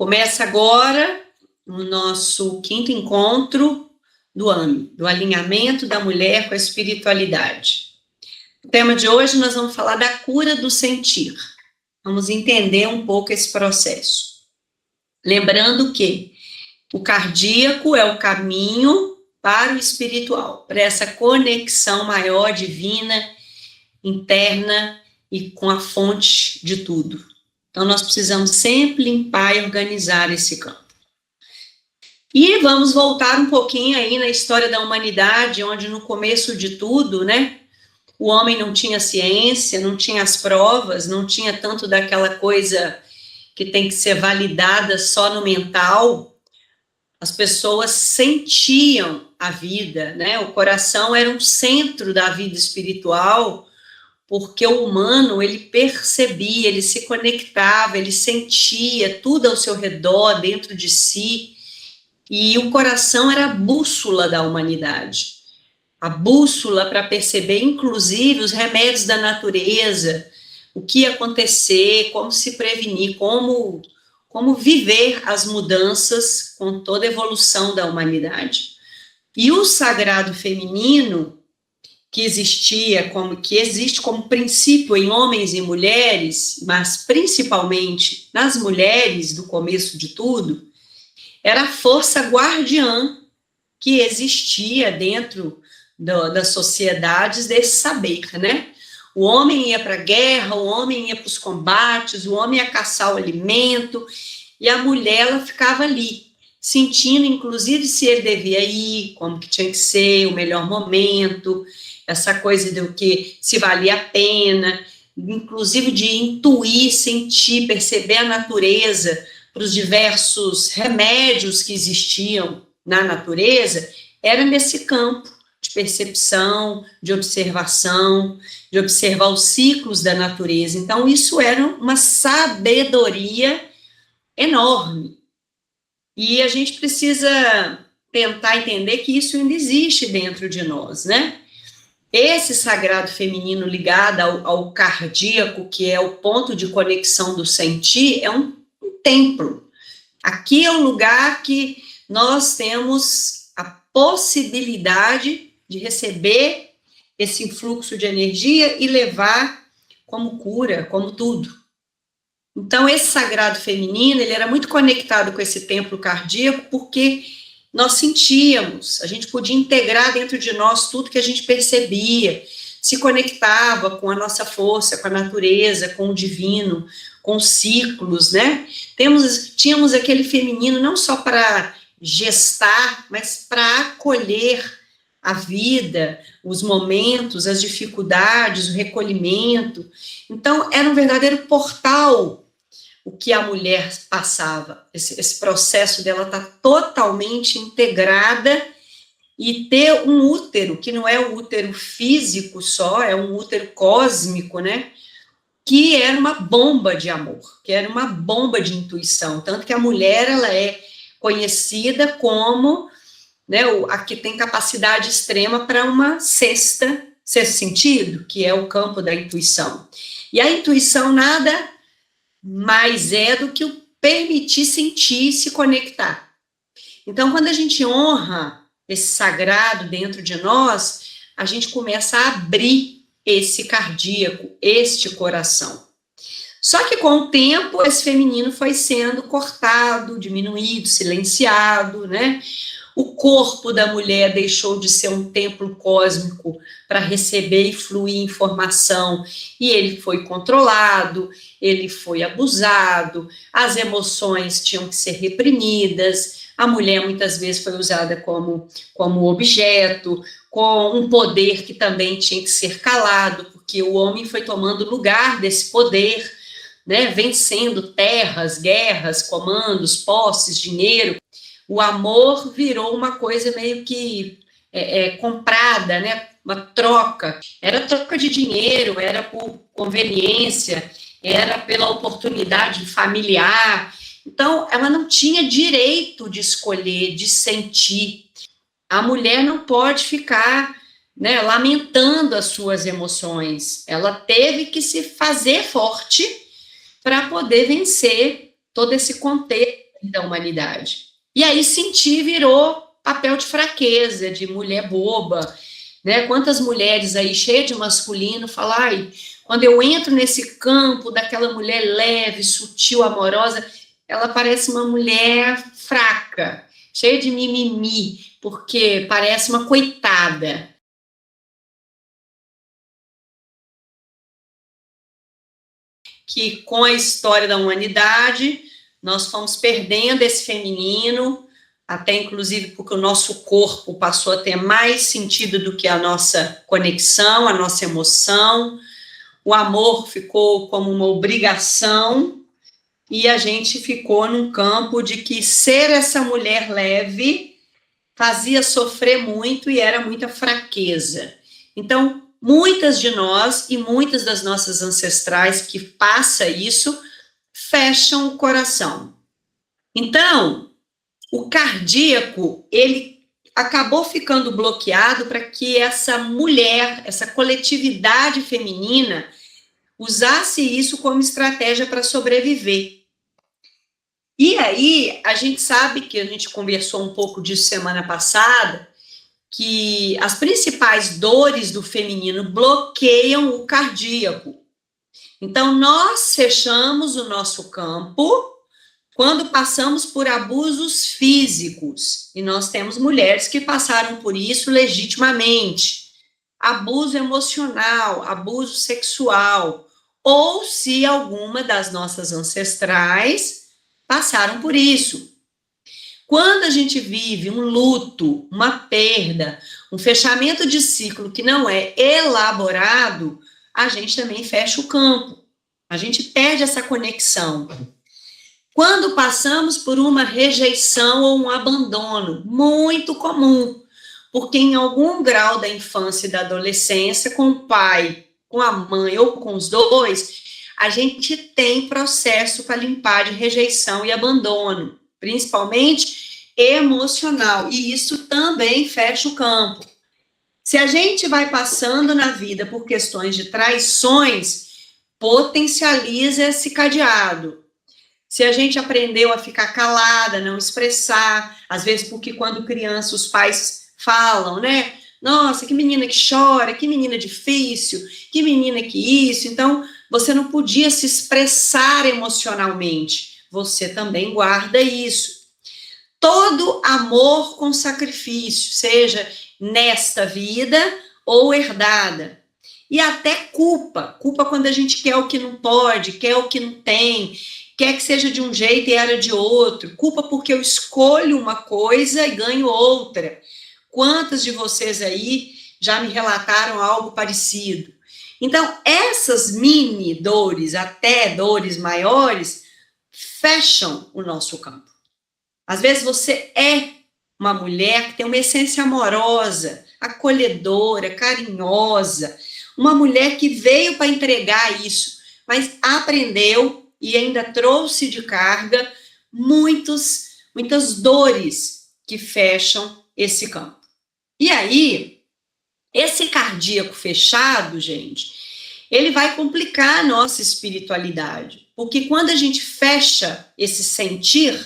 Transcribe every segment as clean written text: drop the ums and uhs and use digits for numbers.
Começa agora o nosso quinto encontro do ano, do alinhamento da mulher com a espiritualidade. O tema de hoje nós vamos falar da cura do sentir. Vamos entender um pouco esse processo. Lembrando que o cardíaco é o caminho para o espiritual, para essa conexão maior, divina, interna e com a fonte de tudo. Então, nós precisamos sempre limpar e organizar esse campo. E vamos voltar um pouquinho aí na história da humanidade, onde no começo de tudo, né, o homem não tinha ciência, não tinha as provas, não tinha tanto daquela coisa que tem que ser validada só no mental. As pessoas sentiam a vida, né, o coração era um centro da vida espiritual, porque o humano, ele percebia, ele se conectava, ele sentia tudo ao seu redor, dentro de si, e o coração era a bússola da humanidade, a bússola para perceber, inclusive, os remédios da natureza, o que ia acontecer, como se prevenir, como viver as mudanças com toda a evolução da humanidade. E o sagrado feminino, que existe como princípio em homens e mulheres, mas principalmente nas mulheres do começo de tudo, era a força guardiã que existia dentro das sociedades desse saber, né? O homem ia para a guerra, o homem ia para os combates, o homem ia caçar o alimento, e a mulher, ela ficava ali, sentindo, inclusive, se ele devia ir, como que tinha que ser, o melhor momento, essa coisa do que se valia a pena, inclusive de intuir, sentir, perceber a natureza, para os diversos remédios que existiam na natureza, era nesse campo de percepção, de observação, de observar os ciclos da natureza. Então, isso era uma sabedoria enorme. E a gente precisa tentar entender que isso ainda existe dentro de nós, né? Esse sagrado feminino ligado ao cardíaco, que é o ponto de conexão do sentir, é um templo. Aqui é um lugar que nós temos a possibilidade de receber esse influxo de energia e levar como cura, como tudo. Então, esse sagrado feminino, ele era muito conectado com esse templo cardíaco, porque nós sentíamos, a gente podia integrar dentro de nós tudo que a gente percebia, se conectava com a nossa força, com a natureza, com o divino, com os ciclos, né? Tínhamos aquele feminino não só para gestar, mas para acolher a vida, os momentos, as dificuldades, o recolhimento. Então, era um verdadeiro portal o que a mulher passava, esse processo dela estar totalmente integrada e ter um útero, que não é um útero físico só, é um útero cósmico, né, que era uma bomba de amor, que era uma bomba de intuição, tanto que a mulher, ela é conhecida como, né, a que tem capacidade extrema para uma sexto sentido, que é o campo da intuição. E a intuição nada mais é do que o permitir sentir e se conectar. Então, quando a gente honra esse sagrado dentro de nós, a gente começa a abrir esse cardíaco, este coração. Só que com o tempo, esse feminino foi sendo cortado, diminuído, silenciado, né? O corpo da mulher deixou de ser um templo cósmico para receber e fluir informação, e ele foi controlado, ele foi abusado, as emoções tinham que ser reprimidas, a mulher muitas vezes foi usada como objeto, com um poder que também tinha que ser calado, porque o homem foi tomando lugar desse poder, né, vencendo terras, guerras, comandos, posses, dinheiro. O amor virou uma coisa meio que comprada, né? Uma troca. Era troca de dinheiro, era por conveniência, era pela oportunidade familiar. Então, ela não tinha direito de escolher, de sentir. A mulher não pode ficar, né, lamentando as suas emoções. Ela teve que se fazer forte para poder vencer todo esse contexto da humanidade. E aí sentir virou papel de fraqueza, de mulher boba, né? Quantas mulheres aí cheias de masculino falam, ai, quando eu entro nesse campo daquela mulher leve, sutil, amorosa, ela parece uma mulher fraca, cheia de mimimi, porque parece uma coitada. Que com a história da humanidade, nós fomos perdendo esse feminino, até inclusive porque o nosso corpo passou a ter mais sentido do que a nossa conexão, a nossa emoção, o amor ficou como uma obrigação, e a gente ficou num campo de que ser essa mulher leve fazia sofrer muito e era muita fraqueza. Então, muitas de nós e muitas das nossas ancestrais que passa isso, fecham o coração. Então, o cardíaco, ele acabou ficando bloqueado para que essa mulher, essa coletividade feminina, usasse isso como estratégia para sobreviver. E aí, a gente sabe que a gente conversou um pouco disso semana passada, que as principais dores do feminino bloqueiam o cardíaco. Então, nós fechamos o nosso campo quando passamos por abusos físicos, e nós temos mulheres que passaram por isso legitimamente, abuso emocional, abuso sexual, ou se alguma das nossas ancestrais passaram por isso. Quando a gente vive um luto, uma perda, um fechamento de ciclo que não é elaborado, a gente também fecha o campo. A gente perde essa conexão. Quando passamos por uma rejeição ou um abandono, muito comum, porque em algum grau da infância e da adolescência, com o pai, com a mãe ou com os dois, a gente tem processo para limpar de rejeição e abandono, principalmente emocional, e isso também fecha o campo. Se a gente vai passando na vida por questões de traições, potencializa esse cadeado. Se a gente aprendeu a ficar calada, não expressar, às vezes porque quando criança os pais falam, né? Nossa, que menina que chora, que menina difícil, que menina que isso. Então, você não podia se expressar emocionalmente. Você também guarda isso. Todo amor com sacrifício, seja nesta vida ou herdada. E até culpa. Culpa quando a gente quer o que não pode, quer o que não tem, quer que seja de um jeito e era de outro. Culpa porque eu escolho uma coisa e ganho outra. Quantas de vocês aí já me relataram algo parecido? Então, essas mini dores, até dores maiores, fecham o nosso campo. Às vezes você é uma mulher que tem uma essência amorosa, acolhedora, carinhosa, uma mulher que veio para entregar isso, mas aprendeu e ainda trouxe de carga muitas dores que fecham esse campo. E aí, esse cardíaco fechado, gente, ele vai complicar a nossa espiritualidade, porque quando a gente fecha esse sentir,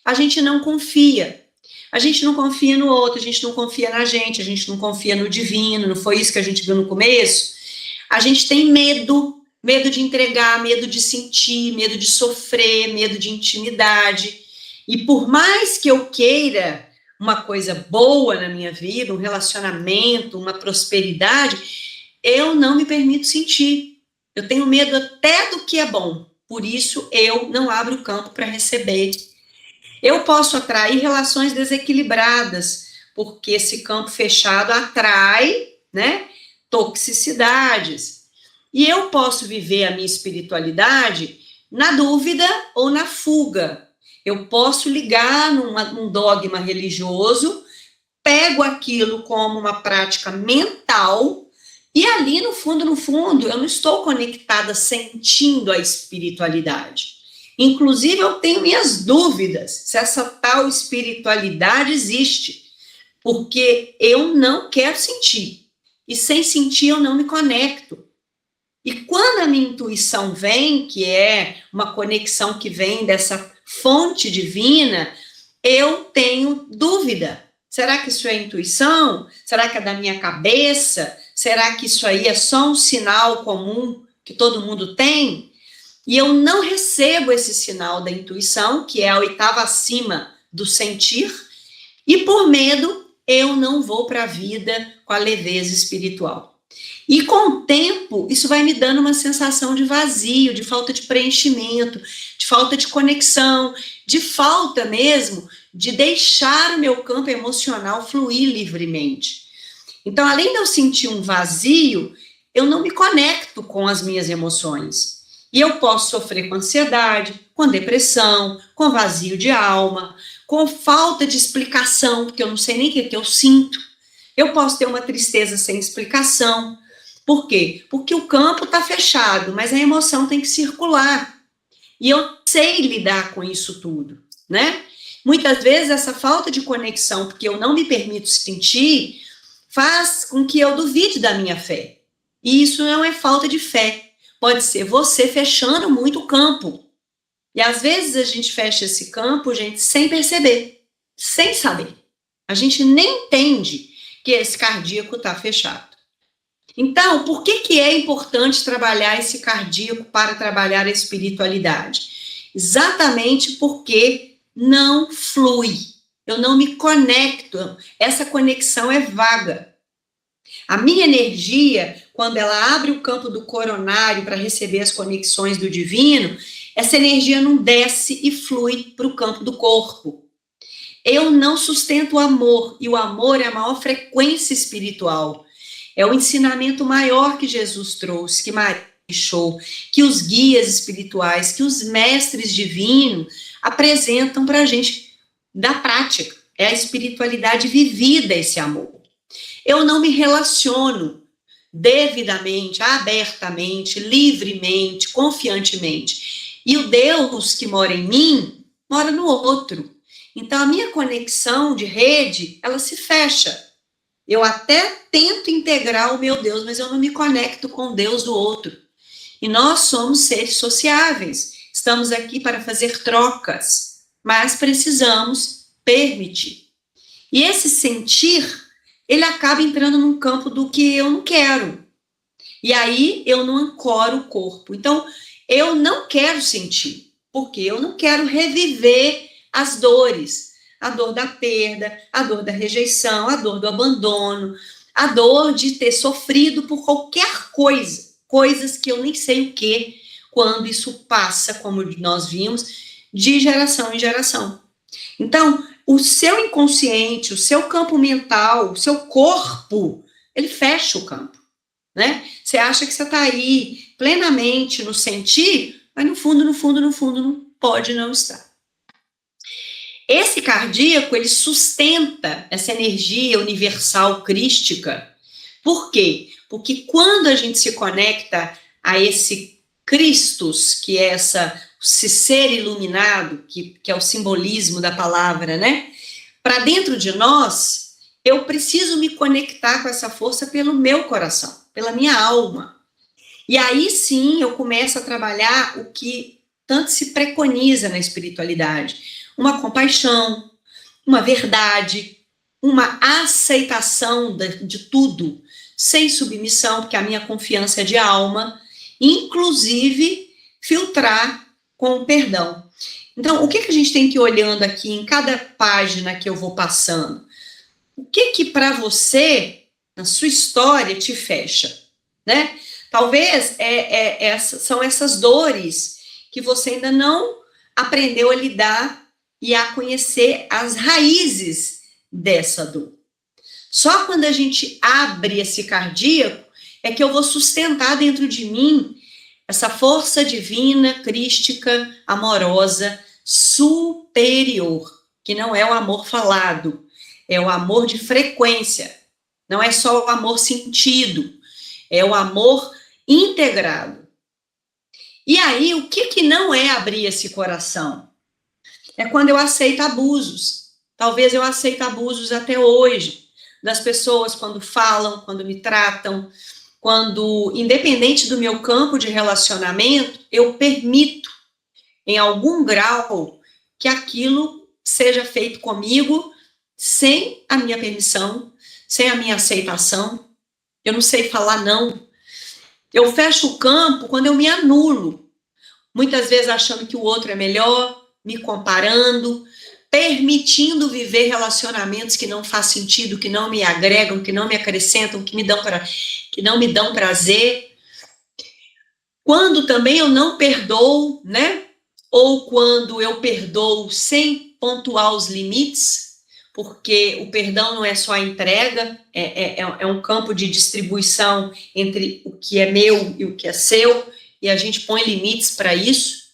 a gente não confia. A gente não confia no outro, a gente não confia na gente, a gente não confia no divino, não foi isso que a gente viu no começo? A gente tem medo, medo de entregar, medo de sentir, medo de sofrer, medo de intimidade. E por mais que eu queira uma coisa boa na minha vida, um relacionamento, uma prosperidade, eu não me permito sentir. Eu tenho medo até do que é bom. Por isso, eu não abro o campo para receber. Eu posso atrair relações desequilibradas, porque esse campo fechado atrai, né, toxicidades. E eu posso viver a minha espiritualidade na dúvida ou na fuga. Eu posso ligar num dogma religioso, pego aquilo como uma prática mental, e ali no fundo, eu não estou conectada sentindo a espiritualidade. Inclusive, eu tenho minhas dúvidas se essa tal espiritualidade existe, porque eu não quero sentir, e sem sentir eu não me conecto. E quando a minha intuição vem, que é uma conexão que vem dessa fonte divina, eu tenho dúvida. Será que isso é intuição? Será que é da minha cabeça? Será que isso aí é só um sinal comum que todo mundo tem? E eu não recebo esse sinal da intuição, que é a oitava acima do sentir, e por medo eu não vou para a vida com a leveza espiritual. E com o tempo, isso vai me dando uma sensação de vazio, de falta de preenchimento, de falta de conexão, de falta mesmo de deixar o meu campo emocional fluir livremente. Então, além de eu sentir um vazio, eu não me conecto com as minhas emoções. E eu posso sofrer com ansiedade, com depressão, com vazio de alma, com falta de explicação, porque eu não sei nem o que eu sinto. Eu posso ter uma tristeza sem explicação. Por quê? Porque o campo está fechado, mas a emoção tem que circular. E eu sei lidar com isso tudo, né? Muitas vezes essa falta de conexão, porque eu não me permito sentir, faz com que eu duvide da minha fé. E isso não é falta de fé. Pode ser você fechando muito o campo. E às vezes a gente fecha esse campo, gente, sem perceber, sem saber. A gente nem entende que esse cardíaco está fechado. Então, por que é importante trabalhar esse cardíaco para trabalhar a espiritualidade? Exatamente porque não flui. Eu não me conecto. Essa conexão é vaga. A minha energia, quando ela abre o campo do coronário para receber as conexões do divino, essa energia não desce e flui para o campo do corpo. Eu não sustento o amor, e o amor é a maior frequência espiritual. É o ensinamento maior que Jesus trouxe, que Maria deixou, que os guias espirituais, que os mestres divinos apresentam para a gente da prática. É a espiritualidade vivida, esse amor. Eu não me relaciono devidamente, abertamente, livremente, confiantemente. E o Deus que mora em mim, mora no outro. Então, a minha conexão de rede, ela se fecha. Eu até tento integrar o meu Deus, mas eu não me conecto com o Deus do outro. E nós somos seres sociáveis. Estamos aqui para fazer trocas, mas precisamos permitir. E esse sentir, ele acaba entrando num campo do que eu não quero. E aí eu não ancoro o corpo. Então, eu não quero sentir, porque eu não quero reviver as dores. A dor da perda, a dor da rejeição, a dor do abandono, a dor de ter sofrido por qualquer coisa, coisas que eu nem sei o que, quando isso passa, como nós vimos, de geração em geração. Então, o seu inconsciente, o seu campo mental, o seu corpo, ele fecha o campo, né? Você acha que você está aí plenamente no sentir, mas no fundo, não pode não estar. Esse cardíaco, ele sustenta essa energia universal crística. Por quê? Porque quando a gente se conecta a esse Christus, que é esse ser iluminado, que é o simbolismo da palavra, né? Para dentro de nós, eu preciso me conectar com essa força pelo meu coração, pela minha alma. E aí sim eu começo a trabalhar o que tanto se preconiza na espiritualidade. Uma compaixão, uma verdade, uma aceitação de tudo, sem submissão, porque a minha confiança é de alma, inclusive filtrar com o perdão. Então, o que a gente tem que ir olhando aqui em cada página que eu vou passando? O que para você, na sua história, te fecha, né? Talvez são essas dores que você ainda não aprendeu a lidar e a conhecer as raízes dessa dor. Só quando a gente abre esse cardíaco é que eu vou sustentar dentro de mim essa força divina, crística, amorosa, superior, que não é o amor falado, é o amor de frequência, não é só o amor sentido, é o amor integrado. E aí, o que não é abrir esse coração? É quando eu aceito abusos. Talvez eu aceite abusos até hoje, das pessoas quando falam, quando me tratam, quando, independente do meu campo de relacionamento, eu permito, em algum grau, que aquilo seja feito comigo sem a minha permissão, sem a minha aceitação. Eu não sei falar não. Eu fecho o campo quando eu me anulo, muitas vezes achando que o outro é melhor, me comparando, permitindo viver relacionamentos que não faz sentido, que não me agregam, que não me acrescentam, que não me dão prazer. Quando também eu não perdoo, né? Ou quando eu perdoo sem pontuar os limites, porque o perdão não é só a entrega, é um campo de distribuição entre o que é meu e o que é seu, e a gente põe limites para isso.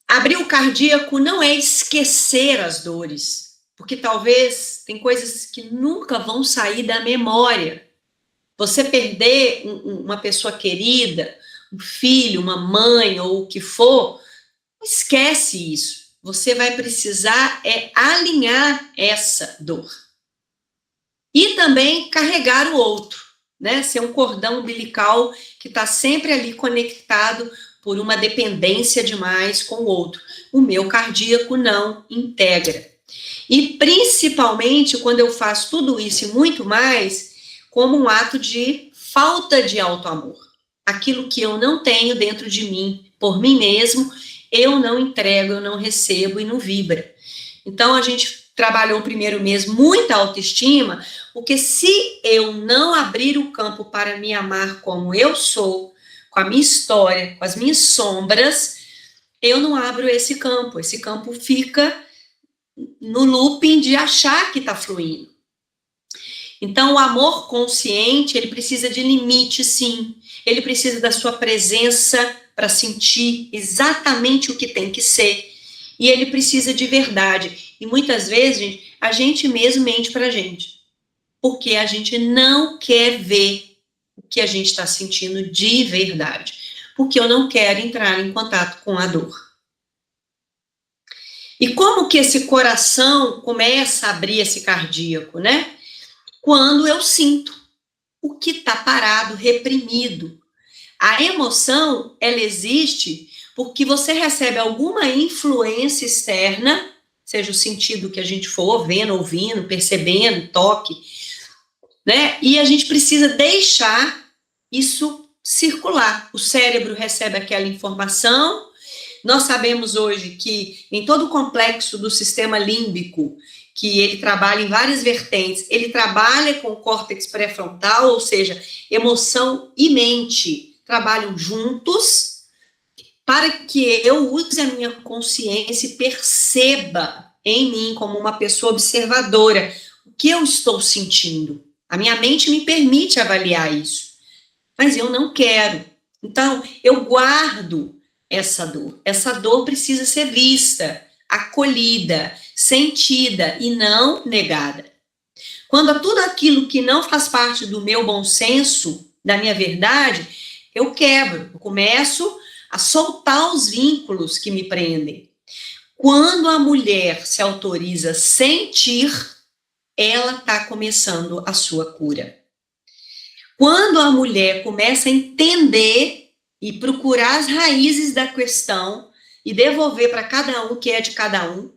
Abrir o cardíaco não é esquecer as dores, porque talvez tem coisas que nunca vão sair da memória. Você perder uma pessoa querida, um filho, uma mãe ou o que for, esquece isso. Você vai precisar alinhar essa dor. E também carregar o outro, né? Ser um cordão umbilical que está sempre ali conectado por uma dependência demais com o outro. O meu cardíaco não integra. E principalmente quando eu faço tudo isso e muito mais, como um ato de falta de autoamor. Aquilo que eu não tenho dentro de mim, por mim mesmo, eu não entrego, eu não recebo e não vibra. Então, a gente trabalhou o primeiro mês muita autoestima, porque se eu não abrir o campo para me amar como eu sou, com a minha história, com as minhas sombras, eu não abro esse campo fica no looping de achar que está fluindo. Então, o amor consciente, ele precisa de limite, sim. Ele precisa da sua presença para sentir exatamente o que tem que ser. E ele precisa de verdade. E muitas vezes, gente, a gente mesmo mente para a gente. Porque a gente não quer ver o que a gente está sentindo de verdade. Porque eu não quero entrar em contato com a dor. E como que esse coração começa a abrir esse cardíaco, né? Quando eu sinto o que está parado, reprimido. A emoção, ela existe porque você recebe alguma influência externa, seja o sentido que a gente for, vendo, ouvindo, percebendo, toque, né? E a gente precisa deixar isso circular. O cérebro recebe aquela informação. Nós sabemos hoje que em todo o complexo do sistema límbico, que ele trabalha em várias vertentes, ele trabalha com o córtex pré-frontal, ou seja, emoção e mente trabalham juntos para que eu use a minha consciência e perceba em mim como uma pessoa observadora o que eu estou sentindo. A minha mente me permite avaliar isso, mas eu não quero. Então, eu guardo essa dor. Essa dor precisa ser vista, acolhida, sentida e não negada. Quando tudo aquilo que não faz parte do meu bom senso, da minha verdade, eu quebro, eu começo a soltar os vínculos que me prendem. Quando a mulher se autoriza a sentir, ela está começando a sua cura. Quando a mulher começa a entender e procurar as raízes da questão e devolver para cada um o que é de cada um,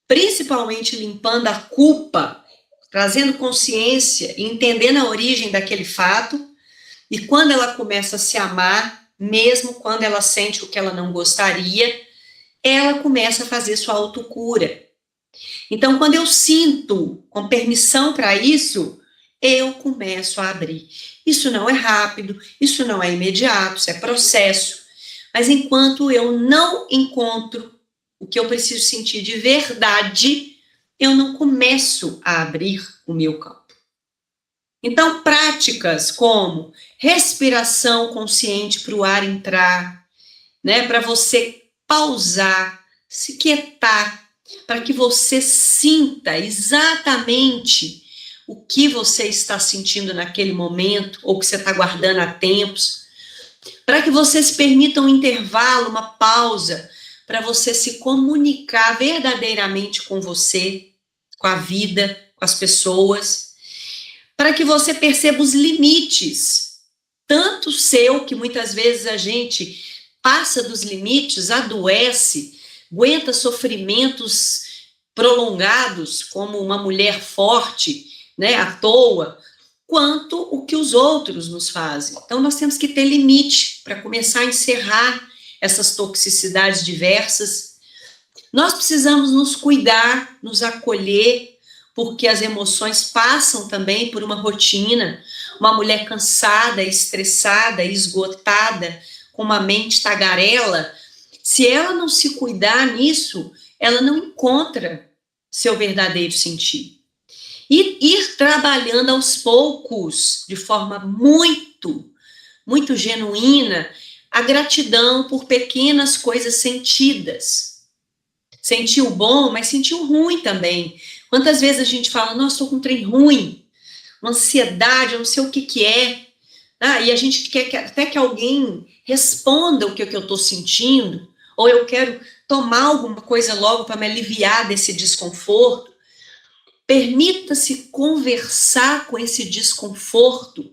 principalmente limpando a culpa, trazendo consciência e entendendo a origem daquele fato, e quando ela começa a se amar, mesmo quando ela sente o que ela não gostaria, ela começa a fazer sua autocura. Então, quando eu sinto com permissão para isso, eu começo a abrir. Isso não é rápido, isso não é imediato, isso é processo. Mas enquanto eu não encontro o que eu preciso sentir de verdade, eu não começo a abrir o meu campo. Então, práticas como respiração consciente para o ar entrar, né, para você pausar, se quietar, para que você sinta exatamente o que você está sentindo naquele momento, ou que você está guardando há tempos, para que você se permita um intervalo, uma pausa, para você se comunicar verdadeiramente com você, com a vida, com as pessoas, para que você perceba os limites, tanto seu, que muitas vezes a gente passa dos limites, adoece, aguenta sofrimentos prolongados, como uma mulher forte, né, à toa, quanto o que os outros nos fazem. Então, nós temos que ter limite para começar a encerrar essas toxicidades diversas. Nós precisamos nos cuidar, nos acolher, porque as emoções passam também por uma rotina. Uma mulher cansada, estressada, esgotada, com uma mente tagarela, se ela não se cuidar nisso, ela não encontra seu verdadeiro sentido. E ir trabalhando aos poucos, de forma muito genuína, a gratidão por pequenas coisas sentidas. Sentiu bom, mas sentiu ruim também. Quantas vezes a gente fala, nossa, estou com um trem ruim, uma ansiedade, eu não sei o que é. E a gente quer até que alguém responda o que eu estou sentindo, ou eu quero tomar alguma coisa logo para me aliviar desse desconforto. Permita-se conversar com esse desconforto.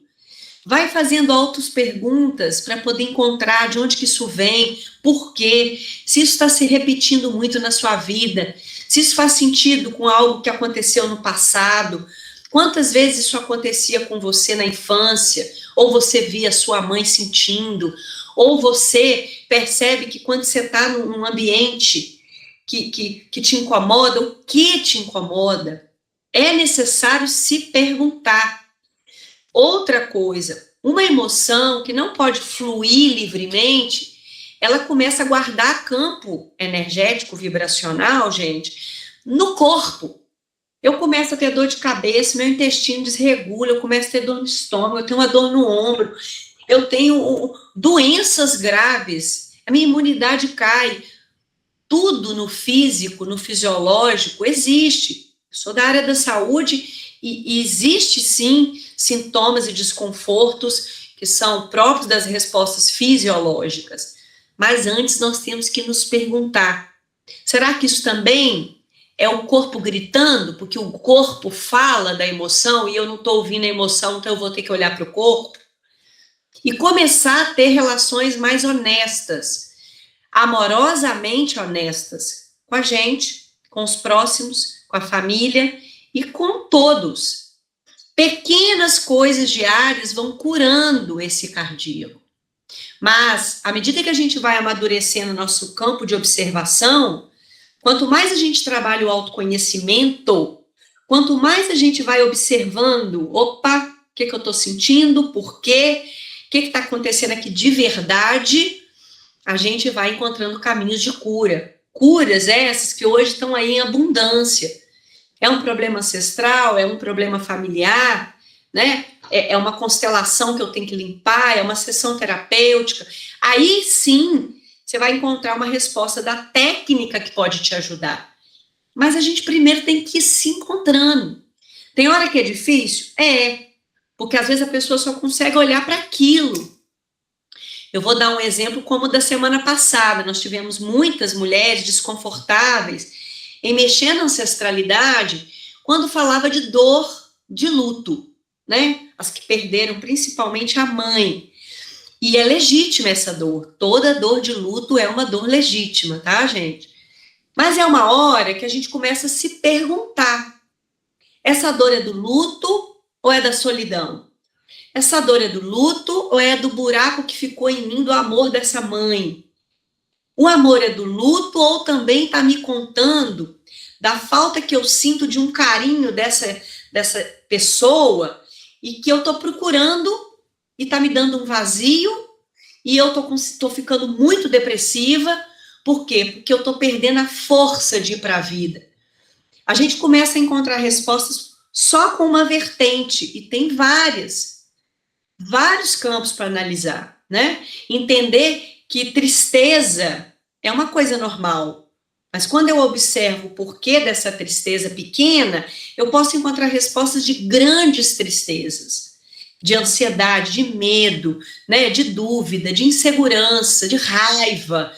Vai fazendo auto-perguntas para poder encontrar de onde que isso vem, por quê, se isso está se repetindo muito na sua vida, se isso faz sentido com algo que aconteceu no passado, quantas vezes isso acontecia com você na infância, ou você via sua mãe sentindo, ou você percebe que quando você está num ambiente que te incomoda, o que te incomoda? É necessário se perguntar. Outra coisa, uma emoção que não pode fluir livremente, ela começa a guardar campo energético, vibracional, gente, no corpo. Eu começo a ter dor de cabeça, meu intestino desregula, eu começo a ter dor no estômago, eu tenho uma dor no ombro, eu tenho doenças graves, a minha imunidade cai. Tudo no físico, no fisiológico, existe. Eu sou da área da saúde e existe, sim, sintomas e desconfortos que são próprios das respostas fisiológicas. Mas antes nós temos que nos perguntar, será que isso também é o corpo gritando? Porque o corpo fala da emoção e eu não estou ouvindo a emoção, então eu vou ter que olhar para o corpo. E começar a ter relações mais honestas, amorosamente honestas, com a gente, com os próximos, com a família e com todos. Pequenas coisas diárias vão curando esse cardíaco. Mas, à medida que a gente vai amadurecendo nosso campo de observação, quanto mais a gente trabalha o autoconhecimento, quanto mais a gente vai observando, opa, o que eu estou sentindo, por quê, o que está acontecendo aqui de verdade, a gente vai encontrando caminhos de cura. Curas essas que hoje estão aí em abundância. É um problema ancestral, é um problema familiar, né? É uma constelação que eu tenho que limpar, é uma sessão terapêutica. Aí sim, você vai encontrar uma resposta da técnica que pode te ajudar. Mas a gente primeiro tem que ir se encontrando. Tem hora que é difícil? Porque às vezes a pessoa só consegue olhar para aquilo. Eu vou dar um exemplo como o da semana passada. Nós tivemos muitas mulheres desconfortáveis em mexer na ancestralidade quando falava de dor de luto, né? As que perderam principalmente a mãe. E é legítima essa dor. Toda dor de luto é uma dor legítima, tá, gente? Mas é uma hora que a gente começa a se perguntar: essa dor é do luto ou é da solidão? Essa dor é do luto ou é do buraco que ficou em mim do amor dessa mãe? O amor é do luto ou também está me contando da falta que eu sinto de um carinho dessa pessoa e que eu estou procurando e está me dando um vazio e eu estou ficando muito depressiva. Por quê? Porque eu estou perdendo a força de ir para a vida. A gente começa a encontrar respostas só com uma vertente e tem vários campos para analisar, né? Entender que tristeza é uma coisa normal, mas quando eu observo o porquê dessa tristeza pequena, eu posso encontrar respostas de grandes tristezas, de ansiedade, de medo, né? De dúvida, de insegurança, de raiva.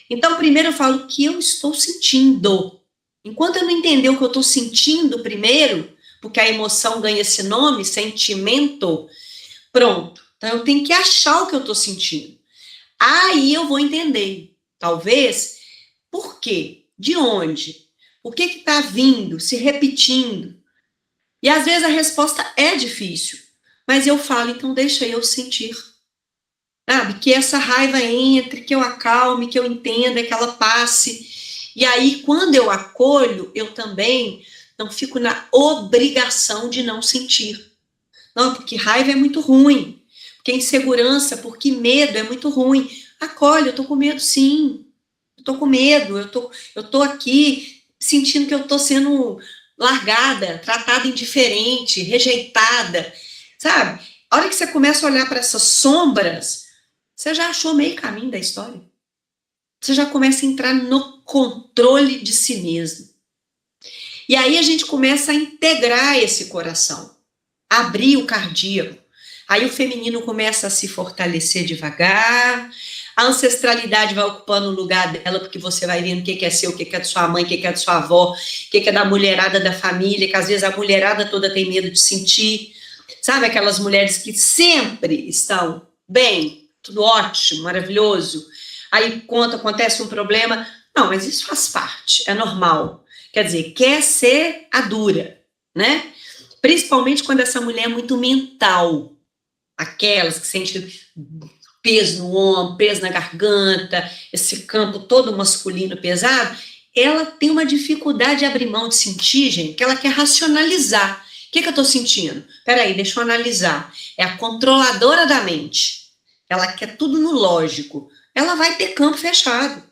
Então, primeiro eu falo o que eu estou sentindo. Enquanto eu não entender o que eu estou sentindo primeiro, porque a emoção ganha esse nome, sentimento, pronto. Então, eu tenho que achar o que eu estou sentindo. Aí eu vou entender, talvez, por quê? De onde? O que está vindo, se repetindo? E às vezes a resposta é difícil, mas eu falo, então deixa eu sentir. Sabe? Que essa raiva entre, que eu acalme, que eu entenda, que ela passe. E aí, quando eu acolho, eu também não fico na obrigação de não sentir. Não, porque raiva é muito ruim, porque insegurança, porque medo é muito ruim. Acolhe, eu tô com medo sim, eu tô com medo, eu tô aqui sentindo que eu tô sendo largada, tratada indiferente, rejeitada, sabe? A hora que você começa a olhar para essas sombras, você já achou meio caminho da história. Você já começa a entrar no controle de si mesmo. E aí a gente começa a integrar esse coração, abrir o cardíaco. Aí o feminino começa a se fortalecer devagar, a ancestralidade vai ocupando o lugar dela, porque você vai vendo o que é seu, o que é de sua mãe, o que é de sua avó, o que é da mulherada da família, que às vezes a mulherada toda tem medo de sentir. Sabe aquelas mulheres que sempre estão bem, tudo ótimo, maravilhoso. Aí acontece um problema. Não, mas isso faz parte, é normal. Quer dizer, quer ser a dura, né? Principalmente quando essa mulher é muito mental. Aquelas que sentem peso no ombro, peso na garganta, esse campo todo masculino pesado, ela tem uma dificuldade de abrir mão de sentir, gente, que ela quer racionalizar. O que eu estou sentindo? Peraí, deixa eu analisar. É a controladora da mente. Ela quer tudo no lógico. Ela vai ter campo fechado,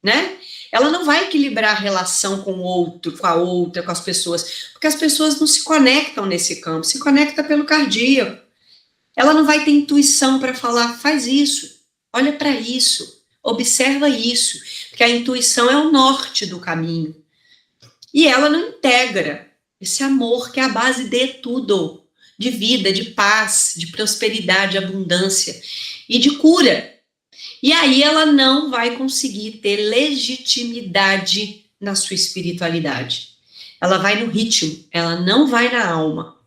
né? Ela não vai equilibrar a relação com o outro, com a outra, com as pessoas, porque as pessoas não se conectam nesse campo, se conecta pelo cardíaco. Ela não vai ter intuição para falar, faz isso, olha para isso, observa isso, porque a intuição é o norte do caminho. E ela não integra esse amor que é a base de tudo, de vida, de paz, de prosperidade, de abundância e de cura. E aí ela não vai conseguir ter legitimidade na sua espiritualidade. Ela vai no ritmo, ela não vai na alma.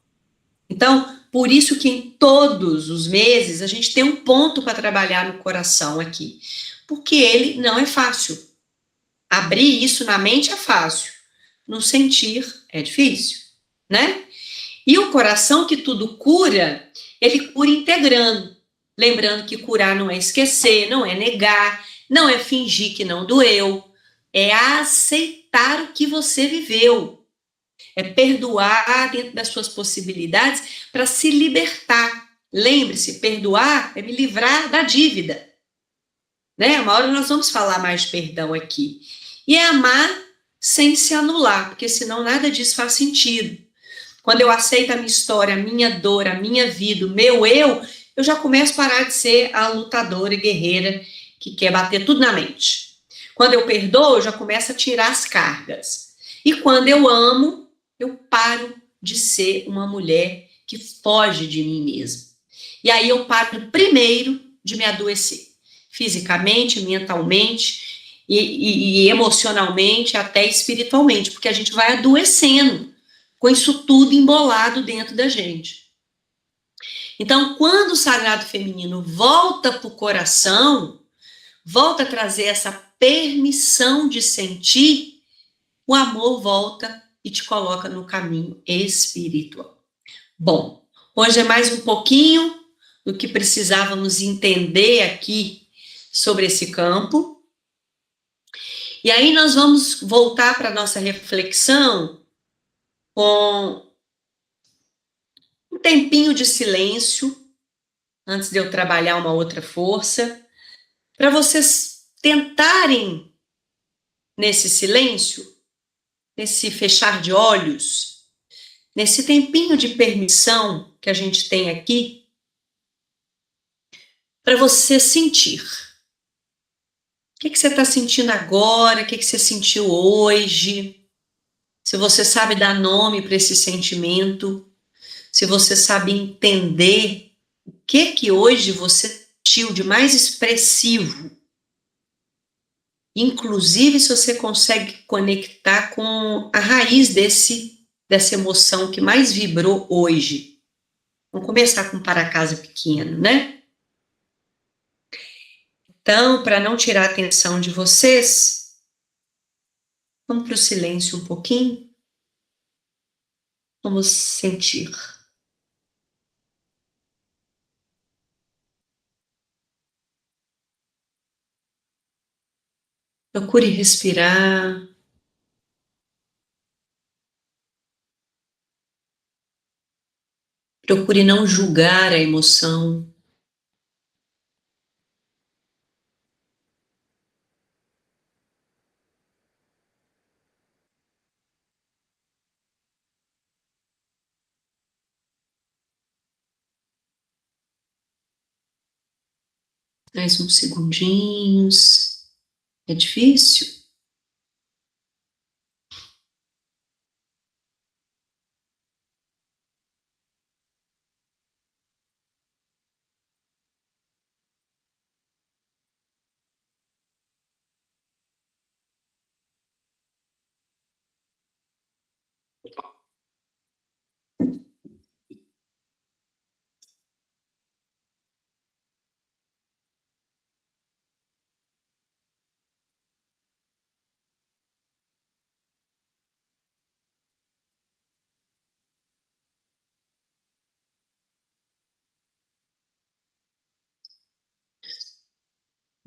Então, por isso que em todos os meses a gente tem um ponto para trabalhar no coração aqui. Porque ele não é fácil. Abrir isso na mente é fácil. No sentir é difícil, né? E o coração que tudo cura, ele cura integrando. Lembrando que curar não é esquecer, não é negar, não é fingir que não doeu, é aceitar o que você viveu, é perdoar dentro das suas possibilidades para se libertar. Lembre-se, perdoar é me livrar da dívida, né? Uma hora nós vamos falar mais de perdão aqui. E é amar sem se anular, porque senão nada disso faz sentido. Quando eu aceito a minha história, a minha dor, a minha vida, o meu eu já começo a parar de ser a lutadora e guerreira que quer bater tudo na mente. Quando eu perdoo, eu já começo a tirar as cargas. E quando eu amo, eu paro de ser uma mulher que foge de mim mesma. E aí eu paro primeiro de me adoecer, fisicamente, mentalmente e emocionalmente, até espiritualmente, porque a gente vai adoecendo com isso tudo embolado dentro da gente. Então, quando o sagrado feminino volta para o coração, volta a trazer essa permissão de sentir, o amor volta e te coloca no caminho espiritual. Bom, hoje é mais um pouquinho do que precisávamos entender aqui sobre esse campo. E aí nós vamos voltar para a nossa reflexão com um tempinho de silêncio, antes de eu trabalhar uma outra força, para vocês tentarem, nesse silêncio, nesse fechar de olhos, nesse tempinho de permissão que a gente tem aqui, para você sentir. O que você está sentindo agora? O que você sentiu hoje? Se você sabe dar nome para esse sentimento, se você sabe entender o que hoje você sentiu de mais expressivo, inclusive se você consegue conectar com a raiz dessa emoção que mais vibrou hoje. Vamos começar com um para casa pequeno, né? Então, para não tirar a atenção de vocês, vamos para o silêncio um pouquinho. Vamos sentir. Procure respirar. Procure não julgar a emoção. Mais uns segundinhos. É difícil?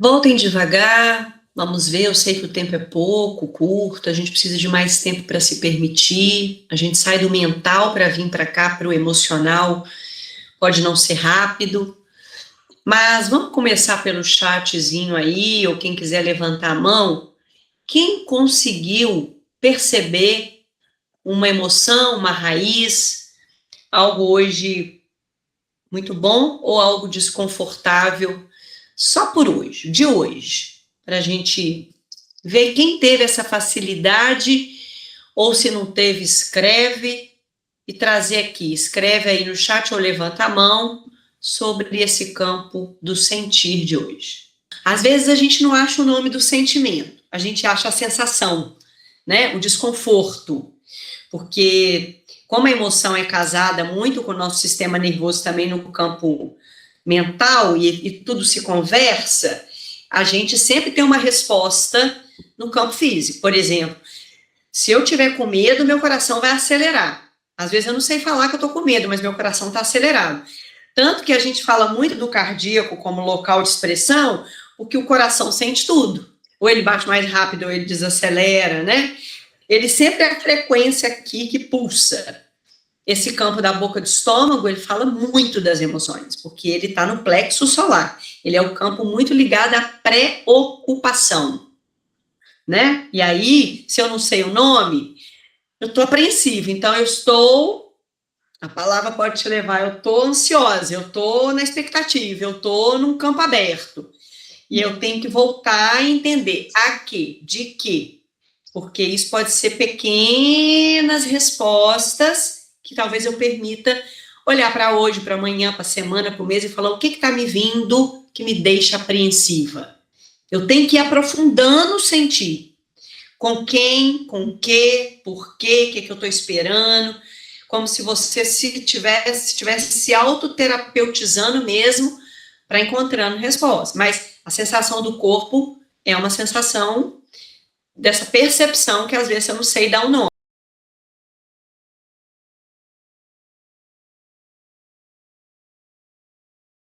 Voltem devagar. Vamos ver, eu sei que o tempo é pouco, curto, a gente precisa de mais tempo para se permitir. A gente sai do mental para vir para cá, para o emocional. Pode não ser rápido. Mas vamos começar pelo chatzinho aí, ou quem quiser levantar a mão. Quem conseguiu perceber uma emoção, uma raiz, algo hoje muito bom ou algo desconfortável, só por hoje, de hoje, para a gente ver quem teve essa facilidade, ou se não teve, escreve e trazer aqui, escreve aí no chat ou levanta a mão sobre esse campo do sentir de hoje. Às vezes a gente não acha o nome do sentimento, a gente acha a sensação, né? O desconforto, porque como a emoção é casada muito com o nosso sistema nervoso também no campo mental e tudo se conversa, a gente sempre tem uma resposta no campo físico. Por exemplo, se eu tiver com medo, meu coração vai acelerar. Às vezes eu não sei falar que eu estou com medo, mas meu coração está acelerado. Tanto que a gente fala muito do cardíaco como local de expressão, porque o coração sente tudo. Ou ele bate mais rápido, ou ele desacelera, né? Ele sempre é a frequência aqui que pulsa. Esse campo da boca do estômago, ele fala muito das emoções, porque ele está no plexo solar. Ele é um campo muito ligado à preocupação, né? E aí, se eu não sei o nome, eu estou apreensiva. Então, a palavra pode te levar, eu estou ansiosa, eu estou na expectativa, eu estou num campo aberto. E eu tenho que voltar a entender a quê, de quê. Porque isso pode ser pequenas respostas que talvez eu permita olhar para hoje, para amanhã, para a semana, para o mês e falar o que está me vindo que me deixa apreensiva. Eu tenho que ir aprofundando o sentir. Com quem, com o quê, por quê, o que eu estou esperando, como se você estivesse se autoterapeutizando mesmo para encontrando respostas. Mas a sensação do corpo é uma sensação dessa percepção que às vezes eu não sei dar um nome.